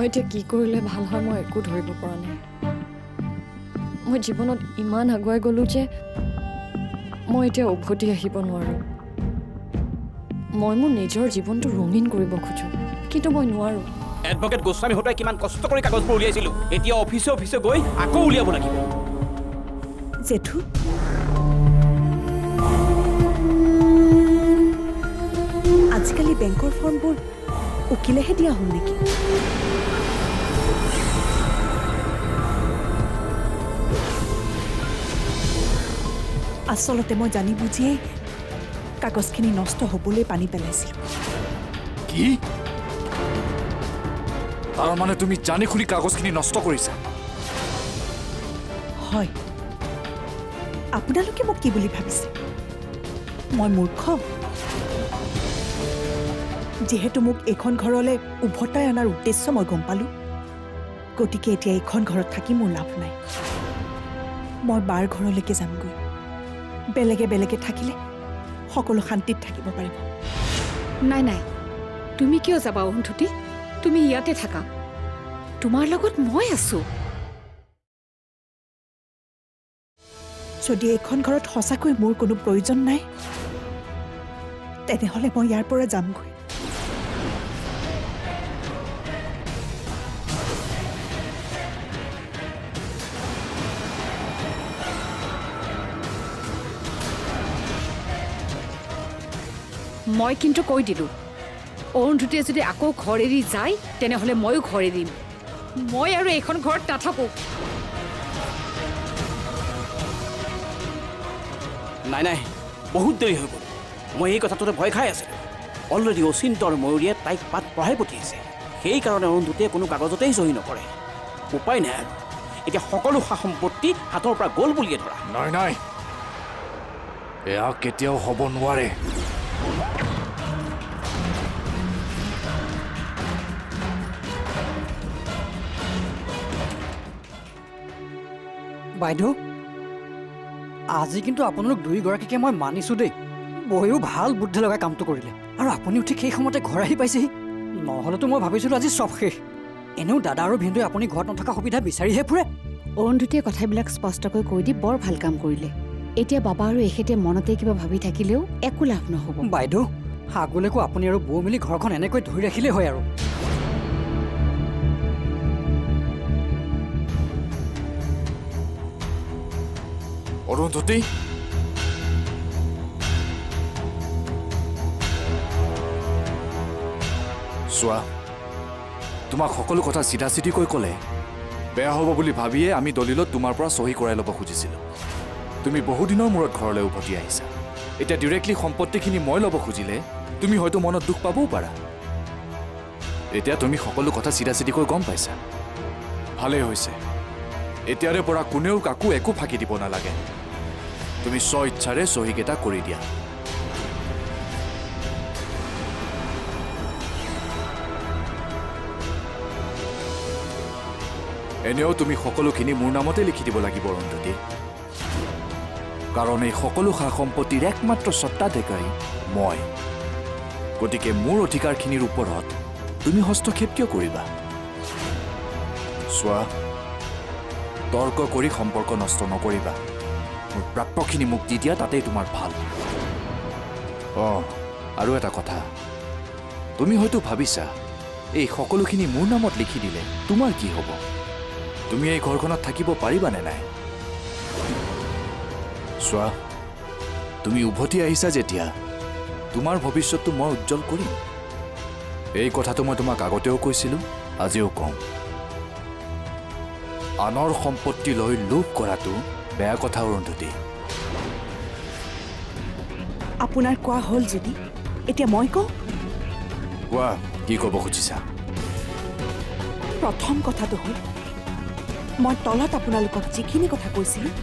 এতিয়া কি কৰিলে ভাল হয় মই একো ধৰিব পৰা নাই। মই জীৱনত ইমান আগুৱাই গ'লো যে মই এতিয়া উভতি আহিব নোৱাৰোঁ। মই মোৰ নিজৰ জীৱনটো ৰঙীন কৰিব খোজোঁ, কিন্তু মই নোৱাৰোঁ। এডভকেট গোস্বামী হতাই কিমান কষ্ট কৰি কাগজবোৰ উলিয়াইছিলোঁ, এতিয়া অফিচে অফিচে গৈ আকৌ উলিয়াব লাগিব। জেঠু, আজিকালি বেংকৰ ফৰ্মবোৰ উকিলেহে দিয়া হ'ল নেকি? আচলতে মই জানি বুজিয়ে কাগজখিনি নষ্ট হ'বলৈ পানী পেলাইছিলোঁ। কি? তাৰ মানে তুমি জানি খুলি কাগজখিনি নষ্ট কৰিছা? হয়। আপোনালোকে মোক কি বুলি ভাবিছে? মই মূৰ্খ? যিহেতু মোক এইখন ঘৰলৈ উভতাই অনাৰ উদ্দেশ্য মই গম পালোঁ, গতিকে এতিয়া এইখন ঘৰত থাকি মোৰ লাভ নাই। মই বাৰ ঘৰলৈকে যামগৈ। বেলেগে বেলেগে থাকিলে সকলো শান্তিত থাকিব পাৰিব। নাই নাই, তুমি কিয় যাবা অৰুন্ধতী? তুমি ইয়াতে থাকা, তোমাৰ লগত মই আছো। যদি এইখন ঘৰত সঁচাকৈ মোৰ কোনো প্ৰয়োজন নাই, তেনেহ'লে মই ইয়াৰ পৰা যামগৈ। মই কিন্তু কৈ দিলোঁ, অৰুন্ধতীয়ে যদি আকৌ ঘৰ এৰি যায় তেনেহ'লে ময়ো ঘৰ এৰিম। মই আৰু এইখন ঘৰত নাথাকোঁ। নাই নাই, বহুত দেৰি হৈ গ'ল। মই এই কথাটোতে ভয় খাই আছিলোঁ। অলৰেডি অচিন্ত আৰু ময়ূৰীয়ে তাইক পাত পঢ়াই পঠিয়াইছে। সেইকাৰণে অৰুন্ধতীয়ে কোনো কাগজতেই চহী নকৰে। উপায় নাই আৰু, এতিয়া সকলো সা সম্পত্তি হাতৰ পৰা গ'ল বুলিয়ে ধৰা। নাই নাই, এয়া কেতিয়াও হ'ব নোৱাৰে। বাইদেউ, আজি কিন্তু আপোনালোক দুয়োগৰাকীকে মই মানিছোঁ দেই। বহিও ভাল বুদ্ধি লগাই কামটো কৰিলে, আৰু আপুনিও ঠিক সেই সময়তে ঘৰ আহি পাইছেহি। নহ'লেতো মই ভাবিছিলোঁ আজি চব শেষ। এনেও দাদা আৰু ভিনদেউৱে আপুনি ঘৰত নথকা সুবিধা বিচাৰিহে ফুৰে। অৰুন্ধতীয়ে কথাবিলাক স্পষ্টকৈ কৈ দি বৰ ভাল কাম কৰিলে। এতিয়া বাবা আৰু এখেতে মনতে কিবা ভাবি থাকিলেও একো লাভ নহ'ব। বাইদেউ, আগলৈকো আপুনি আৰু বৌ মিলি ঘৰখন এনেকৈ ধৰি ৰাখিলেই হয় আৰু। অৰুন্ধতী, চোৱা, তোমাক সকলো কথা চিধা চিধিকৈ ক'লে বেয়া হ'ব বুলি ভাবিয়ে আমি দলিলত তোমাৰ পৰা চহী কৰাই ল'ব খুজিছিলোঁ। তুমি বহুদিনৰ মূৰত ঘৰলৈ উভতি আহিছা। এতিয়া ডিৰেক্টলি সম্পত্তিখিনি মই ল'ব খুজিলে তুমি হয়তো মনত দুখ পাবও পাৰা। এতিয়া তুমি সকলো কথা চিধা চিধিকৈ গম পাইছা। ভালেই হৈছে, এতিয়াৰে পৰা কোনেও কাকো একো ফাঁকি দিব নালাগে। তুমি স্ব ইচ্ছাৰে চহীকেইটা কৰি দিয়া। এনেও তুমি সকলোখিনি মোৰ নামতে লিখি দিব লাগিব অৰুন্ধতী, কাৰণ এই সকলো সা সম্পত্তিৰ একমাত্ৰ স্বত্বাধিকাৰী মই। গতিকে মোৰ অধিকাৰখিনিৰ ওপৰত তুমি হস্তক্ষেপ কিয় কৰিবা? চোৱা, তৰ্ক কৰি সম্পৰ্ক নষ্ট নকৰিবা। মোৰ প্ৰাপ্যখিনি মোক দি দিয়া, তাতেই তোমাৰ ভাল। আৰু এটা কথা, তুমি হয়তো ভাবিছা এই সকলোখিনি মোৰ নামত লিখি দিলে তোমাৰ কি হ'ব? তুমি এই ঘৰখনত থাকিব পাৰিবানে নাই? চোৱা, তুমি উভতি আহিছা যেতিয়া তোমাৰ ভৱিষ্যতটো মই উজ্জ্বল কৰিম। এই কথাটো মই তোমাক আগতেও কৈছিলোঁ, আজিও কওঁ। আনৰ সম্পত্তি লৈ লোভ কৰাটো বেয়া কথা অৰুন্ধতী। আপোনাৰ কোৱা হ'ল যদি এতিয়া মই কওঁ? কোৱা, কি ক'ব খুজিছা? প্ৰথম কথাটো হ'ল, মই তলত আপোনালোকক যিখিনি কথা কৈছিলোঁ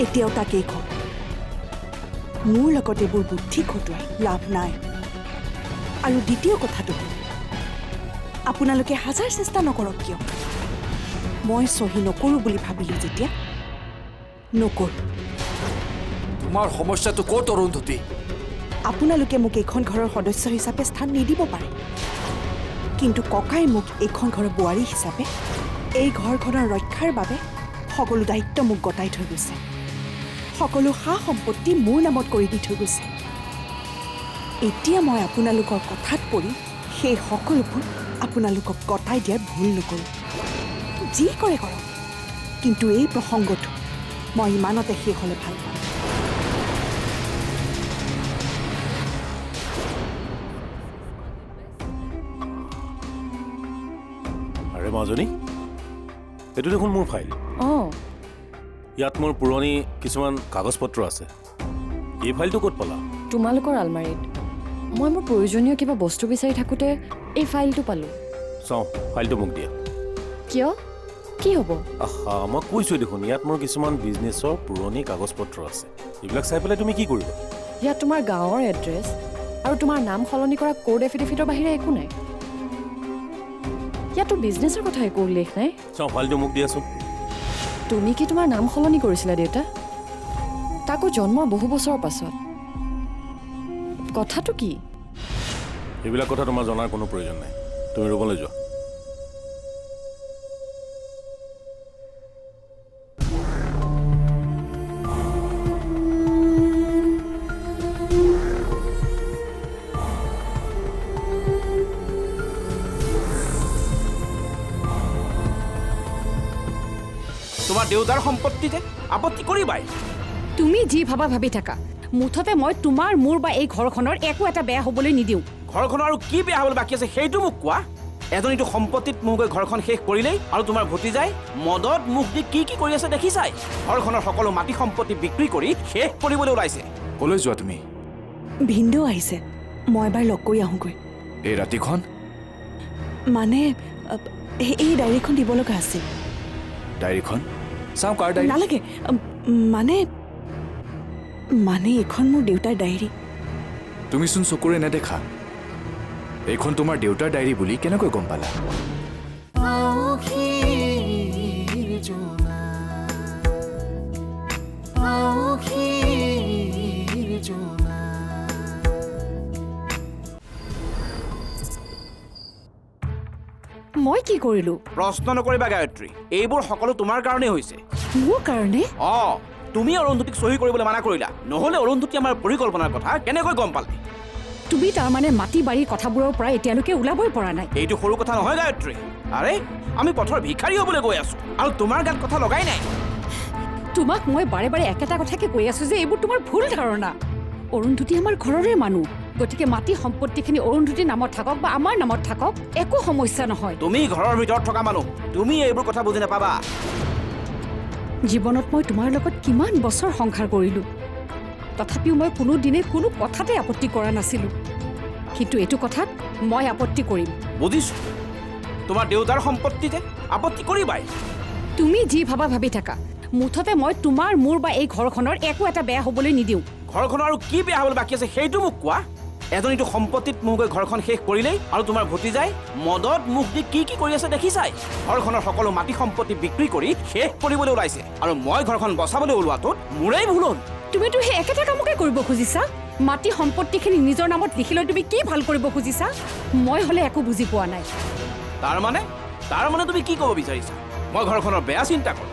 এতিয়াও তাকেই কওঁ। মোৰ লগত এইবোৰ বুদ্ধি খটুৱাই লাভ নাই। আৰু দ্বিতীয় কথাটো হ'ল, আপোনালোকে হাজাৰ চেষ্টা নকৰক কিয়, মই চহী নকৰোঁ বুলি ভাবিলোঁ যেতিয়া নকৰোঁ। তোমাৰ সমস্যাটো ক'ত অৰুন্ধতী? আপোনালোকে মোক এইখন ঘৰৰ সদস্য হিচাপে স্থান নিদিব পাৰে, কিন্তু ককাই মোক এইখন ঘৰৰ বোৱাৰী হিচাপে এই ঘৰখনৰ ৰক্ষাৰ বাবে সকলো দায়িত্ব মোক গতাই থৈ গৈছে। সকলো সা সম্পত্তি মোৰ নামত কৰি দি থৈ গৈছে। এতিয়া মই আপোনালোকৰ কথাত পৰি সেই সকলোবোৰ আপোনালোকক গতাই দিয়াৰ ভুল নকৰোঁ। যি কৰে কৰক, কিন্তু এই প্ৰসংগটো মই ইমানতে শেষ হ'লে ভাল পাম। আৰে মাজনী, এইটো দেখোন মোৰ ফাইল। অঁ ইয়াত মোৰ পুৰণি কিছুমান কাগজ পত্ৰ আছে। এই ফাইলটো ক'ত পালা? তোমালোকৰ আলমাৰীত মই মোৰ প্ৰয়োজনীয় কিবা বস্তু বিচাৰি থাকোঁতে এই ফাইলটো পালোঁ। চাওঁ, ফাইলটো মোক দিয়া। কিয়? কি হ'ব? আহা, মই কৈছোঁ দেখোন ইয়াত মোৰ কিছুমান বিজনেছৰ পুৰণি কাগজ পত্ৰ আছে। এইবিলাক চাই পেলাই তুমি কি কৰিবা? ইয়াত তোমাৰ গাঁৱৰ এড্ৰেছ আৰু তোমাৰ নাম সলনি কৰা কোড এফিডেভিটৰ বাহিৰে একো নাই। ইয়াতো বিজনেছৰ কথা একো উল্লেখ নাই। চাওঁ, ফাইলটো মোক দিয়াচোন। তুমি কি তোমাৰ নাম সলনি কৰিছিলা দেউতা? তাকো জন্মৰ বহু বছৰৰ পাছত। কথাটো কি? এইবিলাক কথা তোমাৰ জনাৰ কোনো প্ৰয়োজন নাই। তুমি ৰুমলৈ যোৱা। তোমাৰ দেউতাৰ সম্পত্তিতে আপত্তি কৰিবাই। তুমি যি ভাবা ভাবি থাকা, মুঠতে মই তোমাৰ মোৰ বা এই ঘৰখনৰ একো এটা বেয়া হ'বলৈ নিদিওঁ। ঘৰখনৰ আৰু কি বেয়া হ'বলৈ বাকী আছে সেইটো মোক কোৱা। এজনীটো সম্পত্তিত মোক গৈ ঘৰখন শেষ কৰিলেই আৰু তোমাৰ ভতিজাই মদত মুখ দি কি কি কৰি আছে দেখিছাই। ঘৰখনৰ সকলো মাটি সম্পত্তি বিক্ৰী কৰি শেষ কৰিবলৈ ওলাইছে। ক'লৈ যোৱা তুমি? ভিনদেউ আহিছে, মই এবাৰ লগ কৰি আহোঁগৈ। এই ৰাতিখন? মানে এই ডায়েৰীখন দিব লগা আছিল। ডায়েৰীখন চাওঁ, কাৰ ডায়েৰী? নালাগে, মানে এইখন মোৰ দেউতাৰ ডায়েৰী। তুমিচোন চকুৰে নেদেখা। এইখন তোমাৰ দেউতাৰ ডায়েৰী বুলি কেনেকৈ গম পালা? মই কি কৰিলোঁ? প্ৰশ্ন নকৰিবা গায়ত্ৰী, এইবোৰ সকলো তোমাৰ কাৰণেই হৈছে। মোৰ কাৰণে? অঁ, তুমি অৰুন্ধতীক চহী কৰিবলৈ মানা কৰিলা। নহ'লে অৰুন্ধতী আমাৰ পৰিকল্পনাৰ কথা কেনেকৈ গম পালে? তুমি তাৰমানে মাটি বাৰীৰ কথাবোৰৰ পৰা এতিয়ালৈকে ওলাবই পৰা নাই। এইটো সৰু কথা নহয় গায়ত্ৰী। আৰে, আমি পথৰ ভিখাৰী হ'বলৈ গৈ আছো আৰু তোমাৰ গাত কথা লগাই নাই। তোমাক মই বাৰে বাৰে একেটা কথাকে কৈ আছো যে এইবোৰ তোমাৰ ভুল ধাৰণা। অৰুন্ধতী আমাৰ ঘৰৰে মানুহ, গতিকে মাটি সম্পত্তিখিনি অৰুন্ধতীৰ নামত থাকক বা আমাৰ নামত থাকক, একো সমস্যা নহয়। তুমি ঘৰৰ ভিতৰত থকা মানুহ, তুমি এইবোৰ কথা বুজি নাপাবা। জীৱনত মই তোমাৰ লগত কিমান বছৰ সংসাৰ কৰিলোঁ, তথাপিও মই কোনো দিনে কোনো কথাতে আপত্তি কৰা নাছিলোঁ। কিন্তু এইটো কথাত মই আপত্তি কৰিম। বুজিছো, তোমাৰ দেউতাৰ সম্পত্তিতে আপত্তি কৰিবাই। তুমি যি ভাবা ভাবি থাকা, মুঠতে মই তোমাৰ মোৰ বা এই ঘৰখনৰ একো এটা বেয়া হ'বলৈ নিদিওঁ। ঘৰখনৰ আৰু কি বেয়া হ'বলৈ বাকী আছে সেইটো মোক কোৱা। এজনীটো সম্পত্তিত মোক গৈ ঘৰখন শেষ কৰিলেই আৰু তোমাৰ ভতিজাই মদত মুখ দি কি কি কৰি আছে দেখিছাই। ঘৰখনৰ সকলো মাটি সম্পত্তি বিক্ৰী কৰি শেষ কৰিবলৈ ওলাইছে আৰু মই ঘৰখন বচাবলৈ ওলোৱাটোত মোৰেই ভুল হ'ল। তুমিতো সেই একেটা কামকে কৰিব খুজিছা। মাটি সম্পত্তিখিনি নিজৰ নামত লিখি লৈ তুমি কি ভাল কৰিব খুজিছা? মই হ'লে একো বুজি পোৱা নাই। তাৰমানে তুমি কি ক'ব বিচাৰিছা? মই ঘৰখনৰ বেয়া চিন্তা কৰোঁ।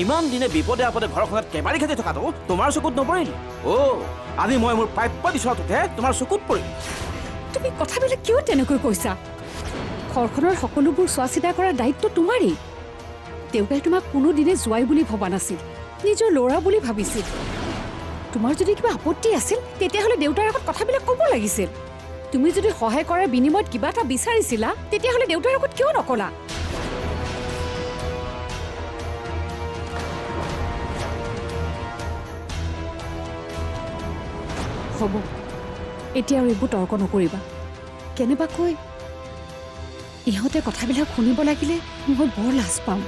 ইমান দিনে বিপদে আপদে ঘৰখনত কেবাৰী খাটি থকাটো তোমাৰ চকুত নপৰিল? অ', আজি মই মোৰ প্ৰাপ্য বিচৰাটোতে তোমাৰ চকুত পৰিল। তুমি কথাবিলাক কিয় তেনেকৈ কৈছা? ঘৰখনৰ সকলোবোৰ চোৱা চিতা কৰাৰ দায়িত্ব তোমাৰেই। দেউতাই তোমাক কোনোদিনে জোৱাই বুলি ভবা নাছিল, নিজৰ ল'ৰা বুলি ভাবিছিল। তোমাৰ যদি কিবা আপত্তি আছিল তেতিয়াহ'লে দেউতাৰ আগত কথাবিলাক ক'ব লাগিছিল। তুমি যদি সহায় কৰাৰ বিনিময়ত কিবা এটা বিচাৰিছিলা তেতিয়াহ'লে দেউতাৰ আগত কিয় নকলা? হ'ব, এতিয়া আৰু এইবোৰ তৰ্ক নকৰিবা। কেনেবাকৈ ইহঁতে কথাবিলাক শুনিব লাগিলে মই বৰ লাজ পাম।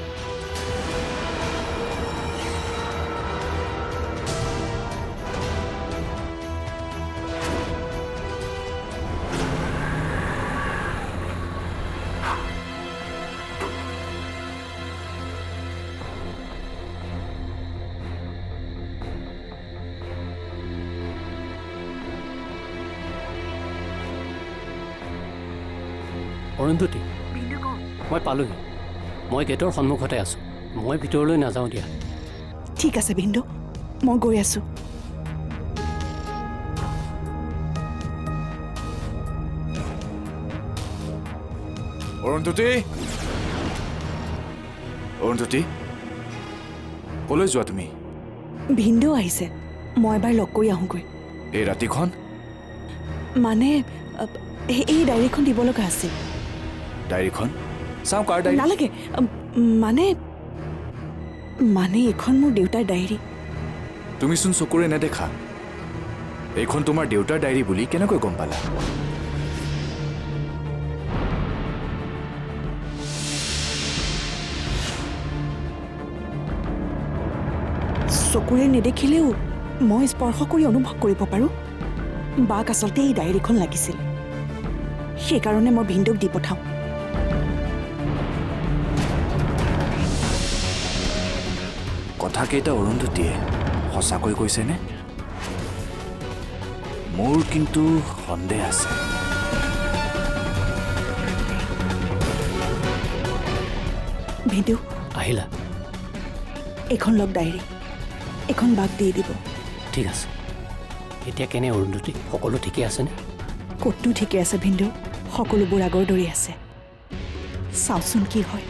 অৰুন্ধতী মই পালোহি মই গেটৰ সন্মুখতে আছোঁ মই ভিতৰলৈ নাযাওঁ দিয়া ঠিক আছে ভিন্দু মই গৈ আছোঁ অৰুন্ধতী অৰুন্ধতী কলৈ যোৱা তুমি ভিন্দু আহিছে মই এবাৰ লগ কৰি আহোঁগৈ এই ৰাতিখন মানে এই ডায়েৰীখন দিব লগা আছিল ডায়েৰীখন চাওঁ কাৰ ডায়েৰী নালাগে মানে মানে এইখন মোৰ দেউতাৰ ডায়েৰী তুমিচোন চকুৰে নেদেখা এইখন তোমাৰ দেউতাৰ ডায়েৰী বুলি কেনেকৈ গম পালা চকুৰে নেদেখিলেও মই স্পৰ্শ কৰি অনুভৱ কৰিব পাৰোঁ বাক আচলতে এই ডায়েৰীখন লাগিছিল সেইকাৰণে মই ভিন্দুক দি পঠাওঁ কথাকেইটা অৰুন্ধতীয়ে সঁচাকৈ কৈছেনে মোৰ কিন্তু সন্দেহ আছে ভিন্দু আহিলা এইখন লগ ডায়েৰী এখন বাক দি দিব ঠিক আছে এতিয়া কেনে অৰুন্ধতী সকলো ঠিকে আছেনে ক'তনো ঠিকে আছে ভিন্দু সকলোবোৰ আগৰ দৰেই আছে চাওঁচোন কি হয়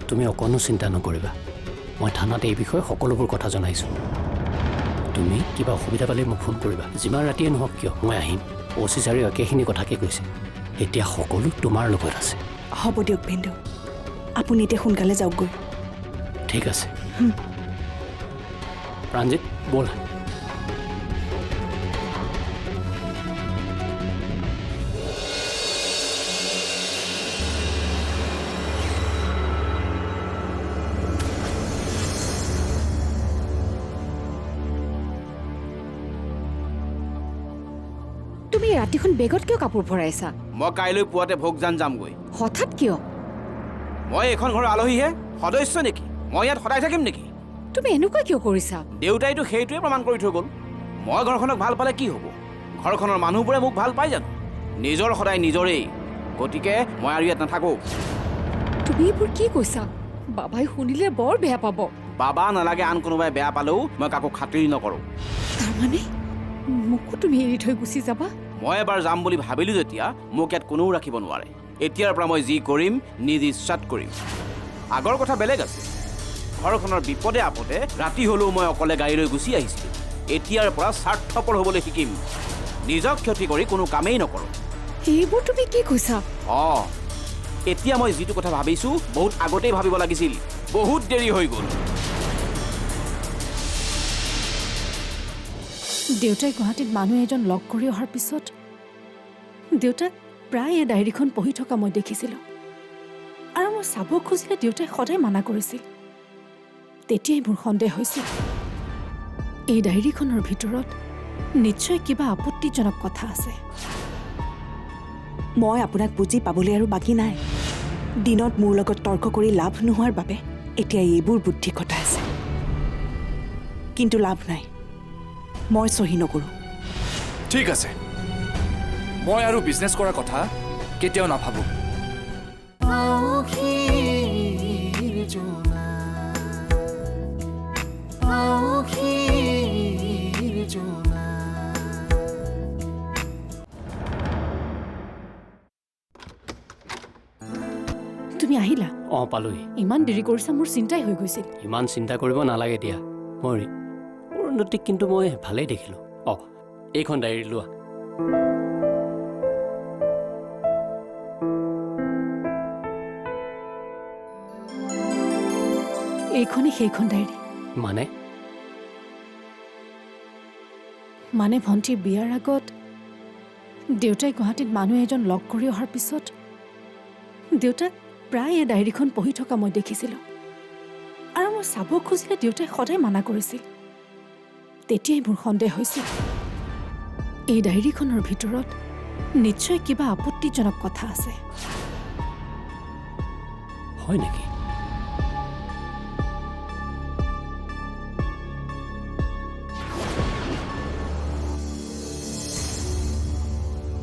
তুমি অকণো চিন্তা নকৰিবা মই থানাত এই বিষয়ে সকলোবোৰ কথা জনাইছোঁ তুমি কিবা অসুবিধা পালে মোক ফোন কৰিবা যিমান ৰাতিয়ে নহওক কিয় মই আহিম অচি ছাৰে একেখিনি কথাকে কৈছে এতিয়া সকলো তোমাৰ লগত আছে হ'ব দিয়ক ভিন্দু আপুনি এতিয়া সোনকালে যাওকগৈ ঠিক আছে প্ৰাঞ্জিত ব'লা তুমি ৰাতিখন বেগত কিয় কাপোৰ ভৰাইছা মই কাইলৈ পুৱাতে ভোগজান যামগৈ হঠাৎ কিয় মই এইখন ঘৰৰ আলহীহে সদস্য নেকি মই ইয়াত সদায় থাকিম নেকি তুমি এনেকুৱা কিয় কৰিছা দেউতাইতো সেইটোৱে প্ৰমাণ কৰি থৈ গ'ল মই ঘৰখনক ভাল পালে কি হ'ব ঘৰখনৰ মানুহবোৰে মোক ভাল পাই জানো নিজৰ সদায় নিজৰেই গতিকে মই আৰু ইয়াত নাথাকোঁ তুমি এইবোৰ কি কৈছা বাবাই শুনিলে বৰ বেয়া পাব বাবা নালাগে আন কোনোবাই বেয়া পালেও মই কাকো খাতিৰি নকৰোঁ তাৰমানে মোকো তুমি এৰি থৈ গুচি যাবা মই এবাৰ যাম বুলি ভাবিলোঁ যেতিয়া মোক ইয়াত কোনেও ৰাখিব নোৱাৰে এতিয়াৰ পৰা মই যি কৰিম নিজ ইচ্ছাত কৰিম আগৰ কথা বেলেগ আছে ঘৰখনৰ বিপদে আপদে ৰাতি হ'লেও মই অকলে গাড়ী লৈ গুচি আহিছিলোঁ এতিয়াৰ পৰা স্বাৰ্থপৰ হ'বলৈ শিকিম নিজক ক্ষতি কৰি কোনো কামেই নকৰোঁ এইবোৰ তুমি কি কৈছা অঁ এতিয়া মই যিটো কথা ভাবিছোঁ বহুত আগতেই ভাবিব লাগিছিল বহুত দেৰি হৈ গ'ল দেউতাই গুৱাহাটীত মানুহ এজন লগ কৰি অহাৰ পিছত দেউতাক প্ৰায় এই ডায়েৰীখন পঢ়ি থকা মই দেখিছিলোঁ আৰু মই চাব খুজিলে দেউতাই সদায় মানা কৰিছিল তেতিয়াই মোৰ সন্দেহ হৈছিল এই ডায়েৰীখনৰ ভিতৰত নিশ্চয় কিবা আপত্তিজনক কথা আছে মই আপোনাক বুজি পাবলৈ আৰু বাকী নাই দিনত মোৰ লগত তৰ্ক কৰি লাভ নোহোৱাৰ বাবে এতিয়া এইবোৰ বুদ্ধি খটাই আছে কিন্তু লাভ নাই মই চহী নকৰোঁ ঠিক আছে মই আৰু বিজনেছ কৰাৰ কথা কেতিয়াও নাভাবোঁ তুমি আহিলা অঁ পালোহি ইমান দেৰি কৰিছা মোৰ চিন্তাই হৈ গৈছিল ইমান চিন্তা কৰিব নালাগে দিয়া মই অৰুন্ধতীক কিন্তু মই ভালেই দেখিলোঁ অঁ এইখন ডায়েৰী লোৱা এইখনেই সেইখন ডায়েৰী মানে ভণ্টিৰ বিয়াৰ আগত দেউতাই গুৱাহাটীত মানুহ এজন লগ কৰি অহাৰ পিছত দেউতাক প্ৰায় এই ডায়েৰীখন পঢ়ি থকা মই দেখিছিলোঁ আৰু মই চাব খুজিলে দেউতাই সদায় মানা কৰিছিল তেতিয়াই মোৰ সন্দেহ হৈছিল এই ডায়েৰীখনৰ ভিতৰত নিশ্চয় কিবা আপত্তিজনক কথা আছে হয় নেকি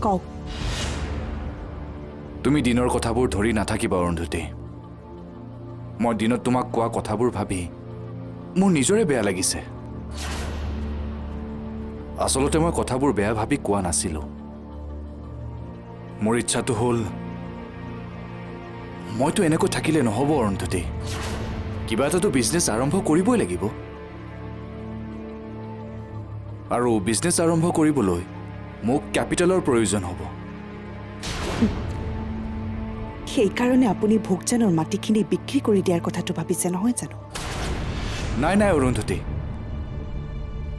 কওক তুমি দিনৰ কথাবোৰ ধৰি নাথাকিবা অৰুন্ধতী। মই দিনত তোমাক কোৱা কথাবোৰ ভাবি মোৰ নিজৰে বেয়া লাগিছে। আচলতে মই কথাবোৰ বেয়া ভাবি কোৱা নাছিলোঁ। মোৰ ইচ্ছাটো হ'ল মইতো এনেকৈ থাকিলে নহ'ব অৰুন্ধতী। কিবা এটাতো বিজনেছ আৰম্ভ কৰিবই লাগিব, আৰু বিজনেছ আৰম্ভ কৰিবলৈ মোক কেপিটেলৰ প্ৰয়োজন হ'ব। সেইকাৰণে আপুনি ভোগজানৰ মাটিখিনি বিক্ৰী কৰি দিয়াৰ কথাটো ভাবিছে নহয় জানো? নাই নাই অৰুন্ধতী,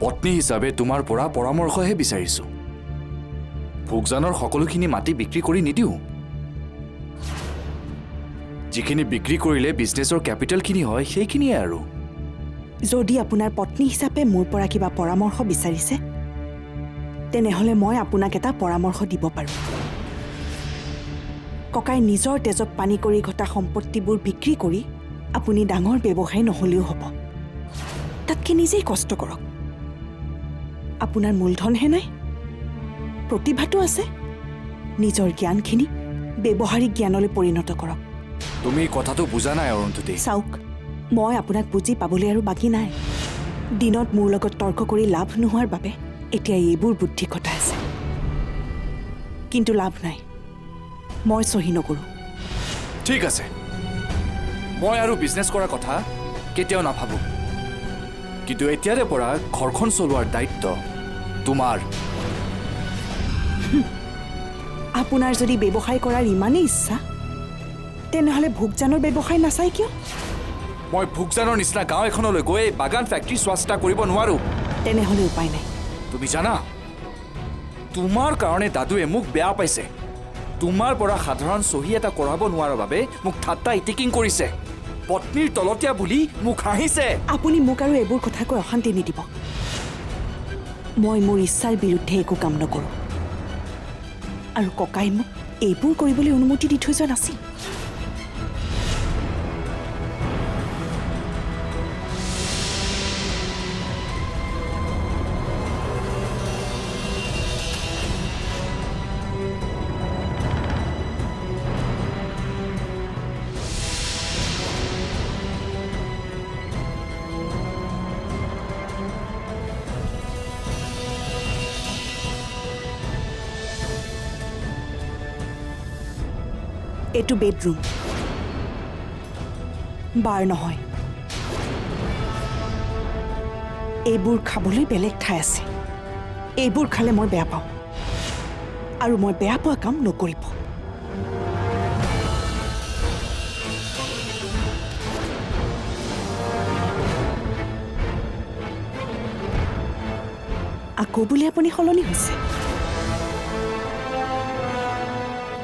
পত্নী হিচাপে তোমাৰ পৰা পৰামৰ্শহে বিচাৰিছোঁ। ভোগজানৰ সকলোখিনি মাটি বিক্ৰী কৰি নিদিওঁ। যিখিনি বিক্ৰী কৰিলে বিজনেছৰ কেপিটেলখিনি হয় সেইখিনিয়ে আৰু। যদি আপোনাৰ পত্নী হিচাপে মোৰ পৰা কিবা পৰামৰ্শ বিচাৰিছে, তেনেহ'লে মই আপোনাক এটা পৰামৰ্শ দিব পাৰোঁ। ককাই নিজৰ তেজত পানী কৰি ঘটা সম্পত্তিবোৰ বিক্ৰী কৰি আপুনি ডাঙৰ ব্যৱসায় নহ'লেও হ'ব। তাতকৈ নিজেই কষ্ট কৰক। আপোনাৰ মূলধনহে নাই, প্ৰতিভাটো আছে। নিজৰ জ্ঞানখিনি ব্যৱহাৰিক জ্ঞানলৈ পৰিণত কৰক। তুমি কথাটো বুজা নাই অৰুন্ধতী। চাওক, মই আপোনাক বুজি পাবলৈ আৰু বাকী নাই। দিনত মোৰ লগত তৰ্ক কৰি লাভ নোহোৱাৰ বাবে এতিয়া এইবোৰ বুদ্ধি ঘটাই আছে, কিন্তু লাভ নাই। মই চহী নকৰোঁ। ঠিক আছে, মই আৰু বিজনেছ কৰাৰ কথা কেতিয়াও নাভাবোঁ, কিন্তু এতিয়াৰে পৰা ঘৰখন চলোৱাৰ দায়িত্ব তোমাৰ। আপোনাৰ যদি ব্যৱসায় কৰাৰ ইমানেই ইচ্ছা, তেনেহ'লে ভোগজানৰ ব্যৱসায় নাচাই কিয়? মই ভোগজানৰ নিচিনা গাঁও এখনলৈ গৈ বাগান ফেক্টৰী চোৱা চিতা কৰিব নোৱাৰোঁ। তেনেহ'লে উপায় নাই। তুমি জানা, তোমাৰ কাৰণে দাদুৱে মোক বেয়া পাইছে। তোমাৰ পৰা সাধাৰণ চহী এটা কৰাব নোৱাৰাৰ বাবে মোক ঠাট্টা ইটিকিং কৰিছে। পত্নীৰ তলতীয়া বুলি মোক হাঁহিছে। আপুনি মোক আৰু এইবোৰ কথা কৈ অশান্তি নিদিব। মই মোৰ ইচ্ছাৰ বিৰুদ্ধে একো কাম নকৰোঁ, আৰু ককাই মোক এইবোৰ কৰিবলৈ অনুমতি দি থৈ যোৱা নাছিল। এইটো বেডৰুম, বাৰ নহয়। এইবোৰ খাবলৈ বেলেগ ঠাই আছে। এইবোৰ খালে মই বেয়া পাওঁ, আৰু মই বেয়া পোৱা কাম নকৰিব। আকৌ বুলি আপুনি সলনি হৈছে?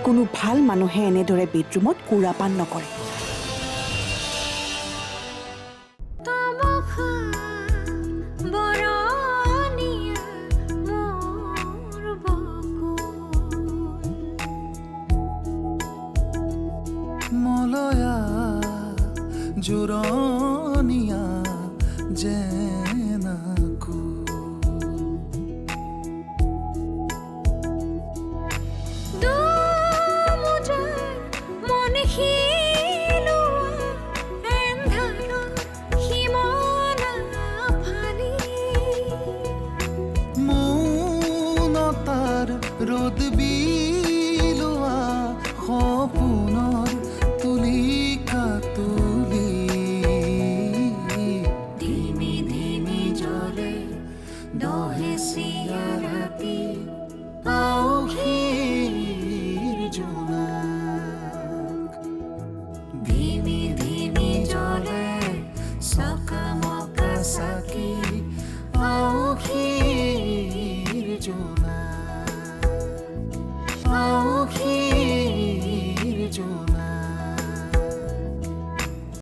কোনো ভাল মানুহে এনেদৰে বেডৰুমত কুৰাপান নকৰে। মলয়া জোৰণীয়া জেনাকু ৰ'দ বিলোৱা সপোন